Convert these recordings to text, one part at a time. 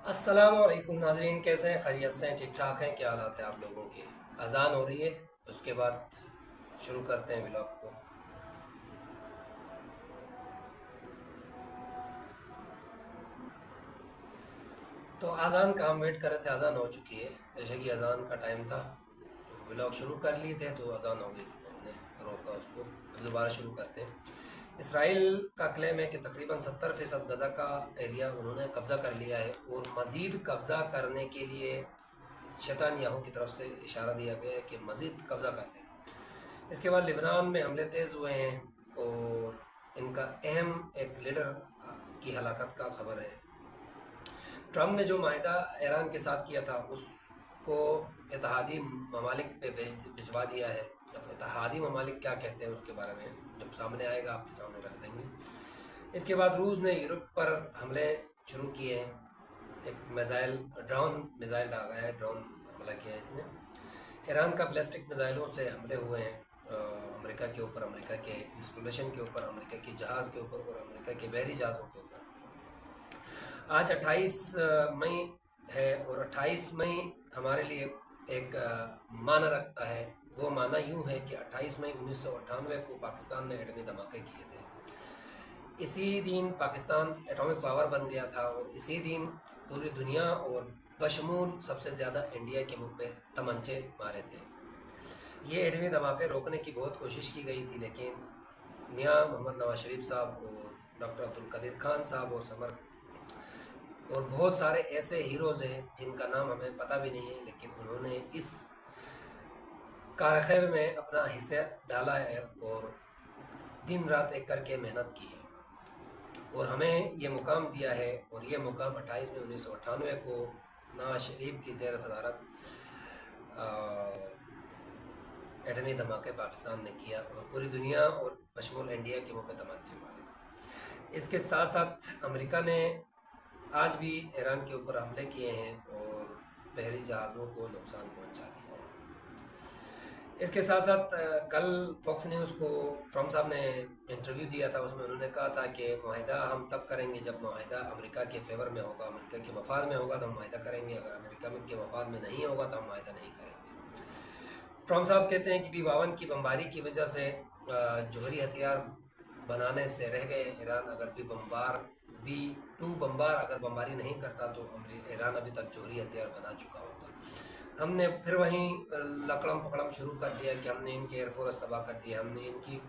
अस्सलाम वालेकुम नाजरीन, कैसे हैं? खैरियत से हैं? ठीक ठाक हैं? क्या हालात है आप लोगों के? अजान हो रही है, उसके बाद शुरू करते हैं व्लॉग को। तो अजान का हम वेट कर रहे थे, अजान हो चुकी है। जैसे कि अजान का टाइम था तो व्लॉग शुरू कर लिए थे, तो अजान हो गई थी तो हमने रोका उसको। अब दोबारा शुरू करते हैं। इसराइल का क्लेम है कि तकरीबन 70% गज़ा का एरिया उन्होंने कब्ज़ा कर लिया है और मज़ीद कब्ज़ा करने के लिए शैतान याहू की तरफ से इशारा दिया गया है कि मज़ीद कब्ज़ा कर लें। इसके बाद लेबनान में हमले तेज़ हुए हैं और इनका अहम एक लीडर की हलाकत का खबर है। ट्रम्प ने जो माहिदा ईरान के साथ किया था उसको इत्तेहादी ममालिक पे भिजवा दिया है। अब इत्तेहादी ममालिक क्या कहते हैं उसके बारे में जब सामने आएगा आपके सामने रख देंगे। इसके बाद रूस ने यूरोप पर हमले शुरू किए हैं। एक मिज़ाइल ड्रोन मिज़ाइल डाला है, ड्रोन हमला किया है इसने। ईरान का बैलिस्टिक मिज़ाइलों से हमले हुए हैं अमेरिका के ऊपर, अमेरिका के इंस्टॉलेशन के ऊपर, अमेरिका के जहाज़ के ऊपर और अमेरिका के बहरी जहाज़ों के ऊपर। आज 28 मई है और 28 मई हमारे लिए एक माना रखता है। वो माना यूँ है कि 28 मई 1998 को पाकिस्तान ने एटमी धमाके किए थे। इसी दिन पाकिस्तान एटॉमिक पावर बन गया था और इसी दिन पूरी दुनिया और बशमूल सबसे ज़्यादा इंडिया के मुंह पे तमंचे मारे थे। ये एटमी धमाके रोकने की बहुत कोशिश की गई थी, लेकिन मियाँ मोहम्मद नवाज शरीफ साहब और डॉक्टर अब्दुल कदीर खान साहब और समर और बहुत सारे ऐसे हीरोज़ हैं जिनका नाम हमें पता भी नहीं है, लेकिन उन्होंने इस कारखैर में अपना हिस्सा डाला है और दिन रात एक करके मेहनत की है और हमें ये मुकाम दिया है। और ये मुकाम 28 मई 1998 को नवाज शरीफ की ज़ेर सदारत एटमी धमाके पाकिस्तान ने किया और पूरी दुनिया और बशमूल इंडिया के मुँह पे तमाचे मारे। इसके साथ साथ अमेरिका ने आज भी ईरान के ऊपर हमले किए हैं और बहरी जहाज़ों को नुकसान पहुंचा दिया है। इसके साथ साथ कल फॉक्स न्यूज़ को ट्रम्प साहब ने इंटरव्यू दिया था, उसमें उन्होंने कहा था कि मुआहिदा हम तब करेंगे जब मुआहिदा अमेरिका के फेवर में होगा, अमेरिका के मफाद में होगा तो हम मुआहिदा करेंगे, अगर अमेरिका में के मफाद में नहीं होगा तो हम मुआहिदा नहीं करेंगे। ट्रम्प साहब कहते हैं कि B-52 की बमबारी की वजह से जौहरी हथियार बनाने से रह गए ईरान। अगर B-2 बम्बार अगर बमबारी नहीं करता तो ईरान अभी तक जौहरी हथियार बना चुका होता। हमने फिर वहीं लकड़म पकड़म शुरू कर दिया कि हमने इनकी एयरफोर्स तबाह कर दी, हमने इनकी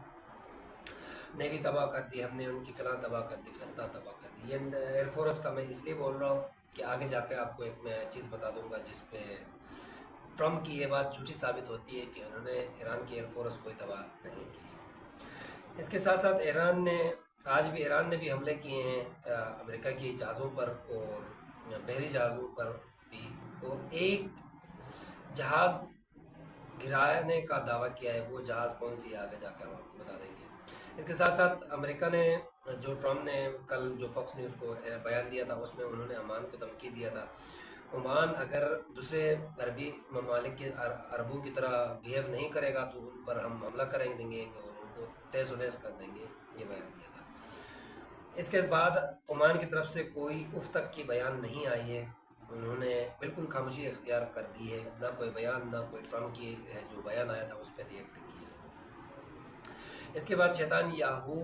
नेवी तबाह कर दी, हमने उनकी फ़िलहाल तबाह कर दी, फैसला तबाह कर दी। ये एयरफोर्स का मैं इसलिए बोल रहा हूँ कि आगे जाके आपको एक मैं चीज़ बता दूंगा जिस पे ट्रम्प की ये बात झूठी साबित होती है कि उन्होंने ईरान की एयरफोर्स कोई तबाह नहीं की। इसके साथ साथ ईरान ने भी हमले किए हैं अमेरिका की जहाज़ों पर और बहरी जहाज़ों पर भी, और एक जहाज़ गिराने का दावा किया है। वो जहाज़ कौन सी है आगे जाकर हम आपको बता देंगे। इसके साथ साथ अमेरिका ने जो ट्रम्प ने कल जो फॉक्स न्यूज़ को बयान दिया था उसमें उन्होंने ओमान को धमकी दिया था। ओमान अगर दूसरे अरबी ममालिक के अरबों की तरह बिहेव नहीं करेगा तो उन पर हम हमला करेंगे देंगे और उनको तहस नहस कर देंगे, ये बयान दिया था। इसके बाद ओमान की तरफ से कोई उफ तक की बयान नहीं आई है। उन्होंने बिल्कुल खामोशी इख्तियार कर दी है, ना कोई बयान, ना कोई ट्रम्प की जो बयान आया था उस पर रिएक्ट किया। इसके बाद शैतान याहू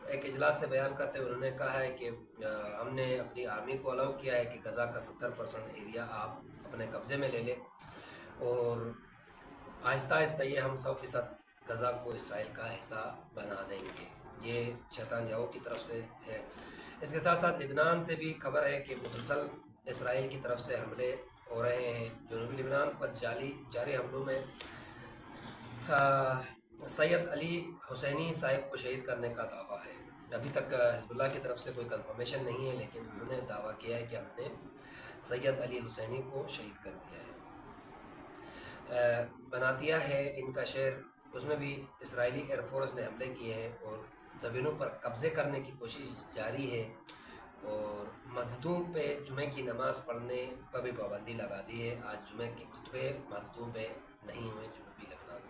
एक इजलास से बयान करते हुए उन्होंने कहा है कि हमने अपनी आर्मी को अलाउ किया है कि गज़ा का 70% एरिया आप अपने कब्ज़े में ले लें और आहिस्ता आहिस्ता ये हम 100% गज़ा को इसराइल का हिस्सा बना देंगे। ये शैतान याहू की तरफ से है। इसके साथ साथ लिबनान से भी खबर है कि मुसलसल इसराइल की तरफ से हमले हो रहे हैं। जनूबी लिबनान पर जारी हमलों में सैयद अली हुसैनी साहिब को शहीद करने का दावा है। अभी तक हिजबुल्लाह की तरफ से कोई कंफर्मेशन नहीं है, लेकिन उन्होंने दावा किया है कि हमने सैयद अली हुसैनी को शहीद कर दिया है। बनातिया है इनका शहर, उसमें भी इसराइली एयरफोर्स ने हमले किए हैं और ज़मीनों पर कब्ज़े करने की कोशिश जारी है और मस्जिदों पे जुमे की नमाज़ पढ़ने पर भी पाबंदी लगा दी है। आज जुमे के खुतबे मस्जिदों पे नहीं हुए जनूबी लेबनान में।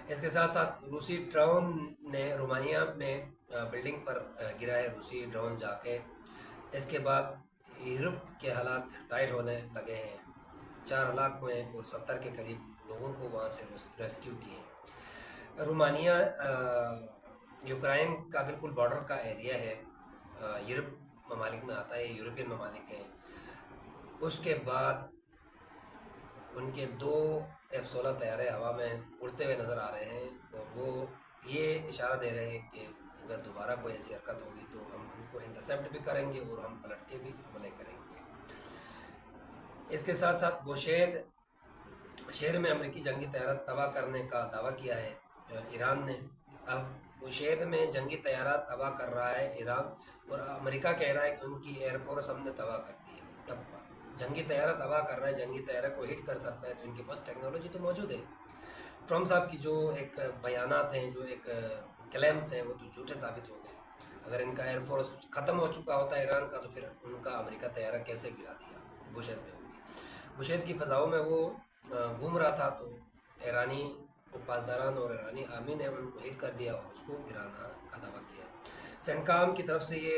इसके साथ साथ रूसी ड्रोन ने रोमानिया में बिल्डिंग पर गिरा है, रूसी ड्रोन जाके। इसके बाद यूरोप के हालात टाइट होने लगे हैं। 4 लाख हुए और 70 के करीब लोगों को वहाँ से रेस्क्यू किए। रोमानिया यूक्रेन का बिल्कुल बॉर्डर का एरिया है, यूरोप ममालिक में आता है, यूरोपियन ममालिक हैं। उसके बाद उनके 2 F-16 तैयारे हवा में उड़ते हुए नज़र आ रहे हैं और वो ये इशारा दे रहे हैं कि अगर दोबारा कोई ऐसी हरकत होगी तो हम उनको इंटरसेप्ट भी करेंगे और हम पलट के भी हमले करेंगे। इसके साथ साथ बुशेहर शहर में अमेरिकी जंगी तैयारा तबाह करने का दावा किया है ईरान ने। अब बुशेहर में जंगी तैयारा तबाह कर रहा है ईरान और अमेरिका कह रहा है कि उनकी एयरफोर्स हमने तबाह कर दी है। अब जंगी तैयारा तबाह कर रहा है, जंगी तैयारा को हिट कर सकता है, तो इनके पास टेक्नोलॉजी तो मौजूद है। ट्रम्प साहब की जो एक बयानात हैं, जो एक क्लेम्स हैं, वो तो झूठे साबित हो गए। अगर इनका एयरफोर्स ख़त्म हो चुका होता है ईरान का, तो फिर उनका अमेरिका तैयारा कैसे गिरा दिया बुशेहर पे होगी। बुशेहर की फ़ज़ाओं में वो घूम रहा था, तो ईरानी पासदारान और ईरानी आर्मी ने उनको हिट कर दिया और उसको गिराना का दावा किया। सेंटकॉम की तरफ से ये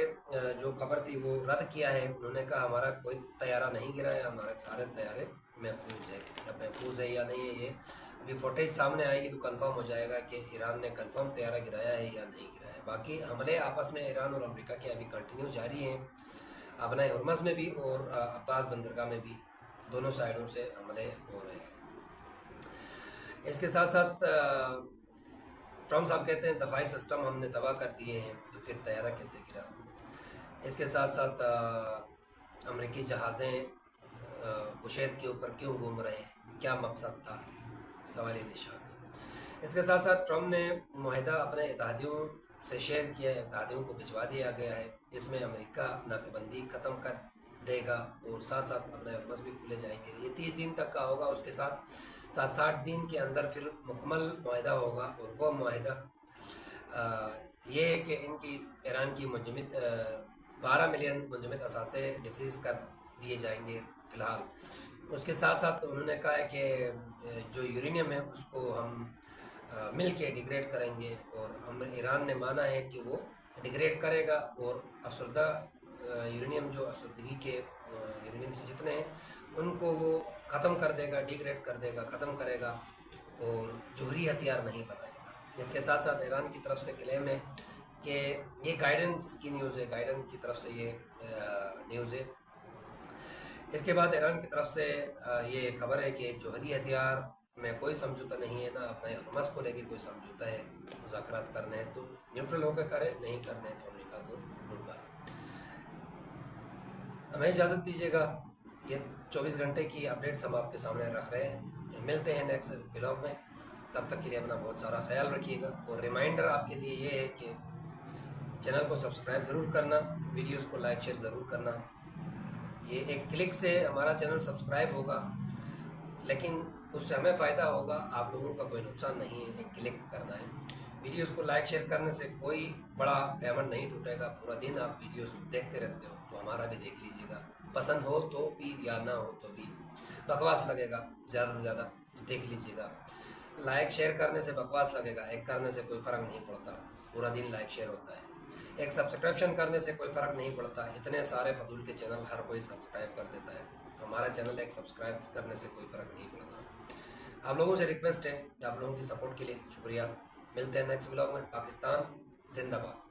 जो खबर थी वो रद्द किया है। उन्होंने कहा हमारा कोई तैयारा नहीं गिरा है, हमारे सारे तैयारे महफूज है। अब महफूज है या नहीं है, ये अभी फुटेज सामने आएगी तो कंफर्म हो जाएगा कि ईरान ने कंफर्म तैयारा गिराया है या नहीं गिराया है। बाकी हमले आपस में ईरान और अमेरिका के अभी कंटिन्यू जारी हैं, अबनाए हुर्मज़ में भी और अब्बास बंदरगाह में भी, दोनों साइडों से हमले हो रहे हैं। इसके साथ साथ ट्रम्प साहब कहते हैं दफाई सिस्टम हमने तबाह कर दिए हैं, तो फिर तैयारा कैसे गिरा। इसके साथ साथ अमेरिकी जहाज़ें बुशेहर के ऊपर क्यों घूम रहे हैं, क्या मकसद था, सवाली निशान है। इसके साथ साथ ट्रम्प ने मुआहिदा अपने इत्तेहादियों से शेयर किया है, इत्तेहादियों को भिजवा दिया गया है। इसमें अमेरिका नाकेबंदी ख़त्म कर देगा और साथ साथ अपने हुर्मज़ भी खुले जाएंगे। ये 30 दिन तक का होगा, उसके साथ 60 दिन के अंदर फिर मुकम्मल मुआहिदा होगा। और वो मुआहिदा ये है कि इनकी ईरान की मुंजमद 12 मिलियन मुंजमद असासे डिफ्रीज़ कर दिए जाएंगे फ़िलहाल। उसके साथ साथ उन्होंने कहा है कि जो यूरेनियम है उसको हम मिल के डिग्रेड करेंगे और हम ईरान ने माना है कि वो डिग्रेड करेगा और अफसरदा यूरेनियम जो अफसरदगी के यूरेनियम से जितने हैं उनको वो ख़त्म कर देगा, डिग्रेड कर देगा, ख़त्म करेगा और जोहरी हथियार नहीं बनाएगा। इसके साथ साथ ईरान की तरफ से क्लेम है कि ये गाइडेंस की न्यूज़ है, गाइडेंस की तरफ से ये न्यूज़ है। इसके बाद ईरान की तरफ से ये खबर है कि जोहरी हथियार में कोई समझौता नहीं है, ना अपने हुर्मज़ को लेके कोई समझौता है। मुज़ाकरात करने हैं तो न्यूट्रल होकर करें, नहीं करने तो अमेरिका को गुड बाय। हमें इजाज़त दीजिएगा, ये 24 घंटे की अपडेट्स हम आपके सामने रख रहे हैं। मिलते हैं नेक्स्ट ब्लॉग में, तब तक के लिए अपना बहुत सारा ख्याल रखिएगा। और रिमाइंडर आपके लिए ये है कि चैनल को सब्सक्राइब ज़रूर करना, वीडियोस को लाइक शेयर ज़रूर करना। ये एक क्लिक से हमारा चैनल सब्सक्राइब होगा, लेकिन उससे हमें फ़ायदा होगा, आप लोगों का कोई नुकसान नहीं है। एक क्लिक करना है। वीडियोस को लाइक शेयर करने से कोई बड़ा क़यामत नहीं टूटेगा। पूरा दिन आप वीडियोस देखते रहते हो, तो हमारा भी देख लीजिएगा। पसंद हो तो भी या ना हो तो भी, बकवास लगेगा ज़्यादा से ज़्यादा तो देख लीजिएगा। लाइक शेयर करने से बकवास लगेगा, एक करने से कोई फ़र्क नहीं पड़ता। पूरा दिन लाइक शेयर होता है। एक सब्सक्रिप्शन करने से कोई फ़र्क नहीं पड़ता। इतने सारे फजूल के चैनल हर कोई सब्सक्राइब कर देता है, हमारा चैनल एक सब्सक्राइब करने से कोई फ़र्क नहीं पड़ता। आप लोगों से रिक्वेस्ट है, आप लोगों की सपोर्ट के लिए शुक्रिया। मिलते हैं नेक्स्ट ब्लॉग में। पाकिस्तान जिंदाबाद।